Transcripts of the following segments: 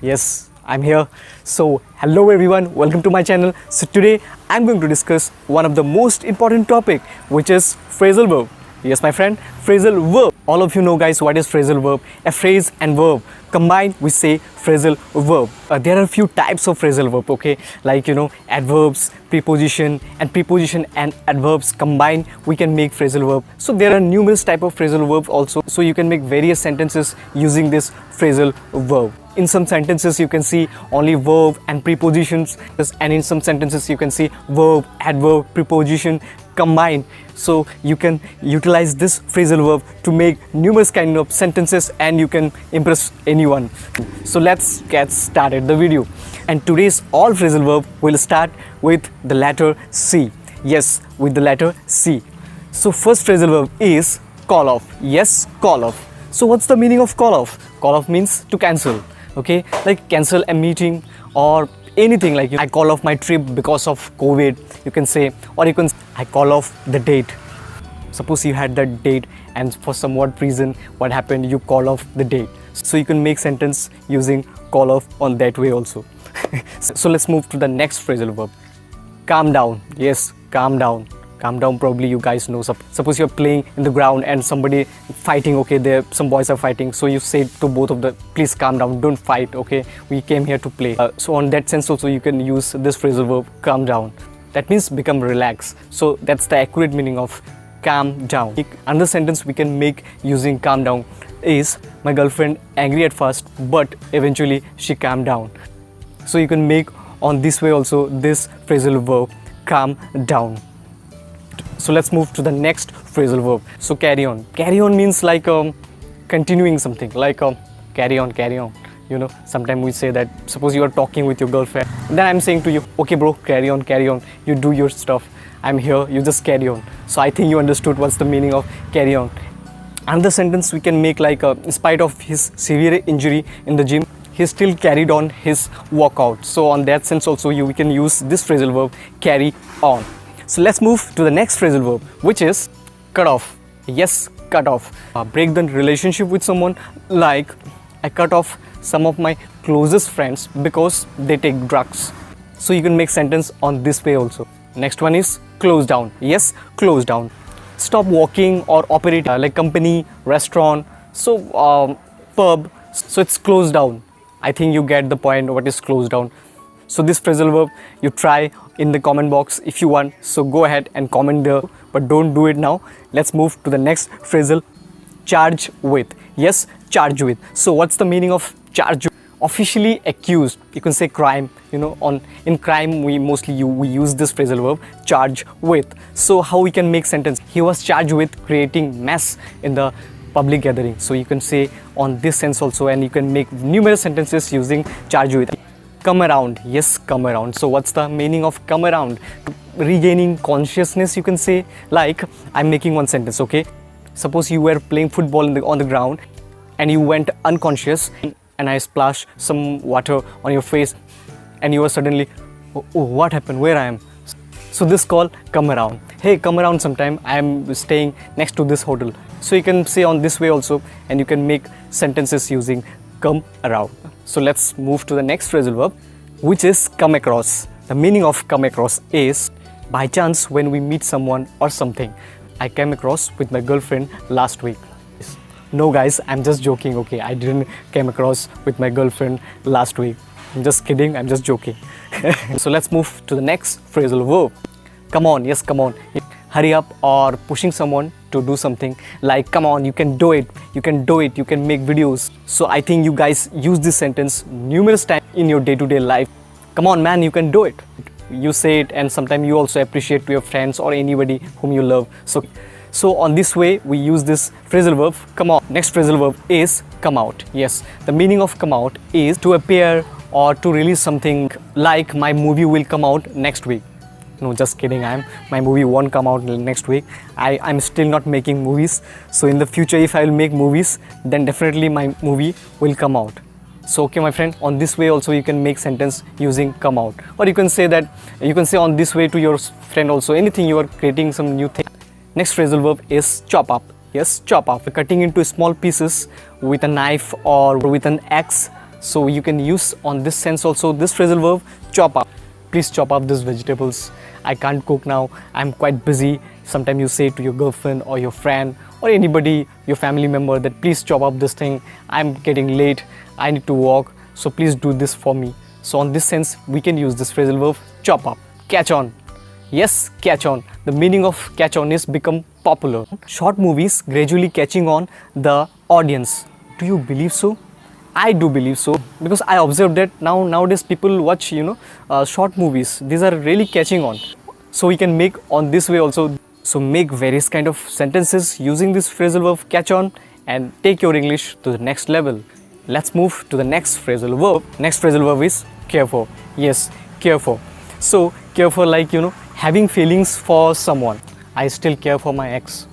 Yes, I'm here. So, hello everyone, welcome to my channel. So, today I'm going to discuss one of the most important topic, which is phrasal verb. Yes, my friend, phrasal verb. All of you know, guys, what is phrasal verb? A phrase and verb combined, we say phrasal verb. There are a few types of phrasal verb, okay? Like, adverbs, preposition and adverbs combined, we can make phrasal verb. So there are numerous type of phrasal verbs also. So you can make various sentences using this phrasal verb. In some sentences you can see only verb and prepositions, and in some sentences you can see verb, adverb, preposition combined. So you can utilize this phrasal verb to make numerous kind of sentences and you can impress anyone. So let's get started the video. And today's all phrasal verb will start with the letter C. Yes, with the letter C. So first phrasal verb is call off. Yes, call off. So what's the meaning of call off? Call off means to cancel. Okay, like cancel a meeting or anything, like I call off my trip because of COVID, you can say, or you can say, I call off the date. Suppose you had that date and for some odd reason what happened, you call off the date. So you can make sentence using call off on that way also. So let's move to the next phrasal verb. Calm down. Yes, calm down. Calm down, probably you guys know. Suppose you're playing in the ground and somebody fighting, okay, there some boys are fighting, so you say to both of them, please calm down, don't fight, okay, we came here to play. So on that sense also you can use this phrasal verb, calm down. That means become relaxed. So that's the accurate meaning of calm down. Another sentence we can make using calm down is, my girlfriend angry at first but eventually she calmed down. So you can make on this way also this phrasal verb, calm down. So let's move to the next phrasal verb. So carry on. Carry on means like continuing something, like carry on, carry on. Sometimes we say that, suppose you are talking with your girlfriend, then I'm saying to you, okay bro, carry on, you do your stuff, I'm here, you just carry on. So I think you understood what's the meaning of carry on. Another sentence we can make like, in spite of his severe injury in the gym, he still carried on his workout. So on that sense also we can use this phrasal verb, carry on. So let's move to the next phrasal verb, which is cut off. Yes, cut off. Break the relationship with someone, like I cut off some of my closest friends because they take drugs. So you can make sentence on this way also. Next one is close down. Yes, close down. Stop working or operate, like company, restaurant, so pub. So it's closed down. I think you get the point what is closed down. So this phrasal verb you try in the comment box if you want. So go ahead and comment there, but don't do it now. Let's move to the next phrasal, charge with. Yes, charge with. So what's the meaning of charge? Officially accused. You can say crime. In crime we mostly we use this phrasal verb, charge with. So how we can make sentence? He was charged with creating mess in the public gathering. So you can say on this sense also, and you can make numerous sentences using charge with. Come around. Yes, come around. So what's the meaning of come around? Regaining consciousness, you can say. Like I'm making one sentence, okay? Suppose you were playing football on the ground and you went unconscious and I splashed some water on your face and you were suddenly, oh, what happened, where I am? So this called come around. Hey, come around sometime, I am staying next to this hotel. So you can say on this way also, and you can make sentences using come around. So let's move to the next phrasal verb, which is come across. The meaning of come across is, by chance when we meet someone or something. I came across with my girlfriend last week. No guys, I'm just joking, okay? I didn't came across with my girlfriend last week. I'm just kidding, I'm just joking. So let's move to the next phrasal verb. Come on. Yes, come on. Hurry up, or pushing someone to do something, like come on, you can do it, you can make videos. So I think you guys use this sentence numerous times in your day-to-day life. Come on man, you can do it. You say it, and sometimes you also appreciate to your friends or anybody whom you love. So on this way we use this phrasal verb, come on. Next phrasal verb is come out. Yes, the meaning of come out is to appear or to release something, like my movie will come out next week. No, just kidding. My movie won't come out next week. I'm still not making movies. So in the future, if I will make movies, then definitely my movie will come out. So okay, my friend, on this way also you can make sentence using come out. Or you can say that, you can say on this way to your friend also, anything you are creating some new thing. Next phrasal verb is chop up. Yes, chop up. Cutting into small pieces with a knife or with an axe. So you can use on this sense also this phrasal verb, chop up. Please chop up these vegetables. I can't cook now, I'm quite busy. Sometimes you say to your girlfriend or your friend or anybody, your family member, that please chop up this thing. I'm getting late, I need to walk, so please do this for me. So on this sense, we can use this phrasal verb, chop up. Catch on. Yes, catch on. The meaning of catch on is become popular. Short movies gradually catching on the audience. Do you believe so? I do believe so, because I observed that nowadays people watch short movies. These are really catching on. So we can make on this way also. So make various kind of sentences using this phrasal verb catch on and take your English to the next level. Let's move to the next phrasal verb. Next phrasal verb is care for. Yes, care for. So care for, like having feelings for someone. I still care for my ex,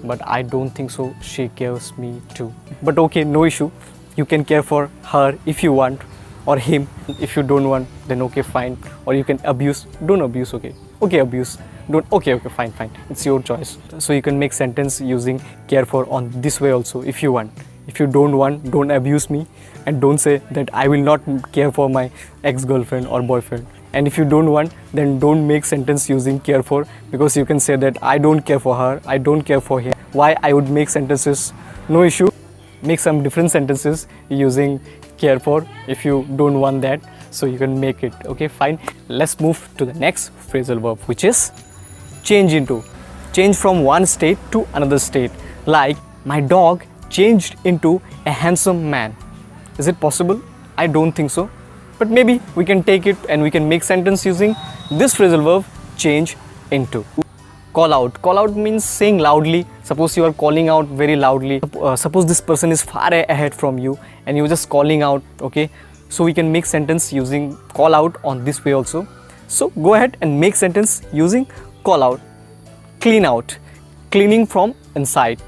but I don't think so she cares me too. But okay, no issue. You can care for her if you want, or him if you don't want, then okay, fine. Or you can abuse, don't abuse, okay, abuse, don't, okay, fine, it's your choice. So you can make sentence using care for on this way also if you want. If you don't want, don't abuse me, and don't say that I will not care for my ex-girlfriend or boyfriend. And if you don't want, then don't make sentence using care for, because you can say that I don't care for her, I don't care for him. Why I would make sentences? No issue. Make some different sentences using care for if you don't want that. So you can make it. Okay, fine. Let's move to the next phrasal verb, which is change into. Change from one state to another state. Like, my dog changed into a handsome man. Is it possible? I don't think so. But maybe we can take it and we can make sentence using this phrasal verb, change into. Call out. Call out means saying loudly. Suppose you are calling out very loudly. Suppose this person is far ahead from you and you're just calling out, okay? So we can make sentence using call out on this way also. So go ahead and make sentence using call out. Clean out. Cleaning from inside,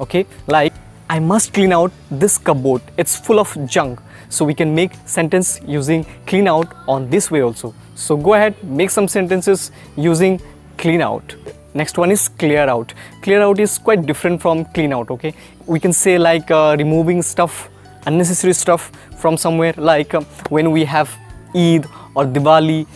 okay? Like, I must clean out this cupboard. It's full of junk. So we can make sentence using clean out on this way also. So go ahead, make some sentences using clean out. Next one is clear out. Clear out is quite different from clean out, okay? We can say like removing stuff, unnecessary stuff from somewhere, like when we have Eid or Diwali,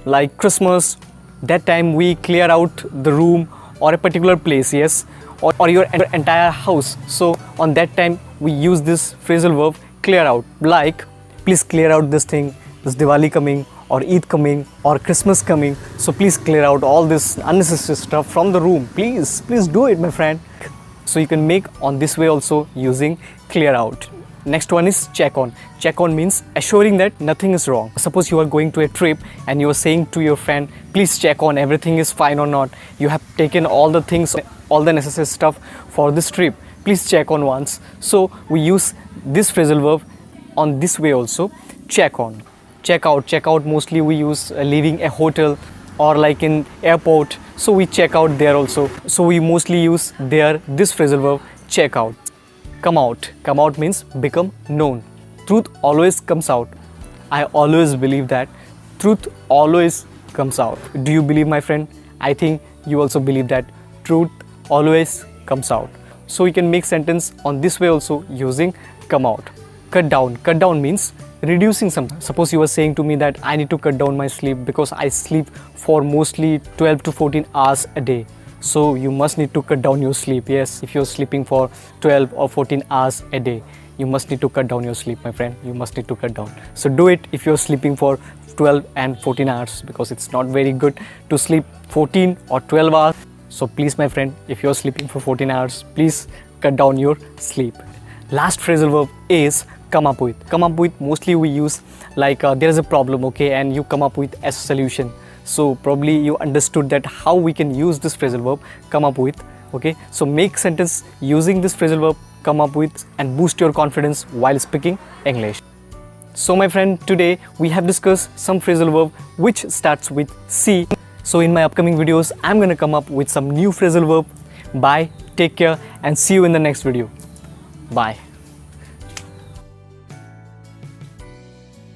like Christmas, that time we clear out the room or a particular place, yes, or your entire house. So on that time we use this phrasal verb clear out, like please clear out this thing, this Diwali coming, or Eid coming, or Christmas coming, so please clear out all this unnecessary stuff from the room. Please do it, my friend. So you can make on this way also using clear out. Next one is check on. Check on means assuring that nothing is wrong. Suppose you are going to a trip and you are saying to your friend, please check on everything is fine or not. You have taken all the things, all the necessary stuff for this trip. Please check on once. So we use this phrasal verb on this way also, check on. Check out. Check out mostly we use leaving a hotel or like in airport. So we check out there also. So we mostly use there this phrasal verb, check out. Come out. Come out means become known. Truth always comes out. I always believe that truth always comes out. Do you believe, my friend? I think you also believe that truth always comes out. So we can make sentence on this way also using come out. Cut down. Cut down means reducing something. Suppose you were saying to me that I need to cut down my sleep because I sleep for mostly 12 to 14 hours a day. So you must need to cut down your sleep. Yes, if you're sleeping for 12 or 14 hours a day, you must need to cut down your sleep, my friend. You must need to cut down. So do it if you're sleeping for 12 and 14 hours, because it's not very good to sleep 14 or 12 hours. So please, my friend, if you're sleeping for 14 hours, please cut down your sleep. Last phrasal verb is come up with. Come up with mostly we use like there is a problem, okay, and you come up with a solution. So probably you understood that how we can use this phrasal verb come up with, okay. So make sentence using this phrasal verb come up with and boost your confidence while speaking English. So my friend, today we have discussed some phrasal verb which starts with C. So in my upcoming videos, I'm gonna come up with some new phrasal verb. Bye, take care, and see you in the next video. Bye.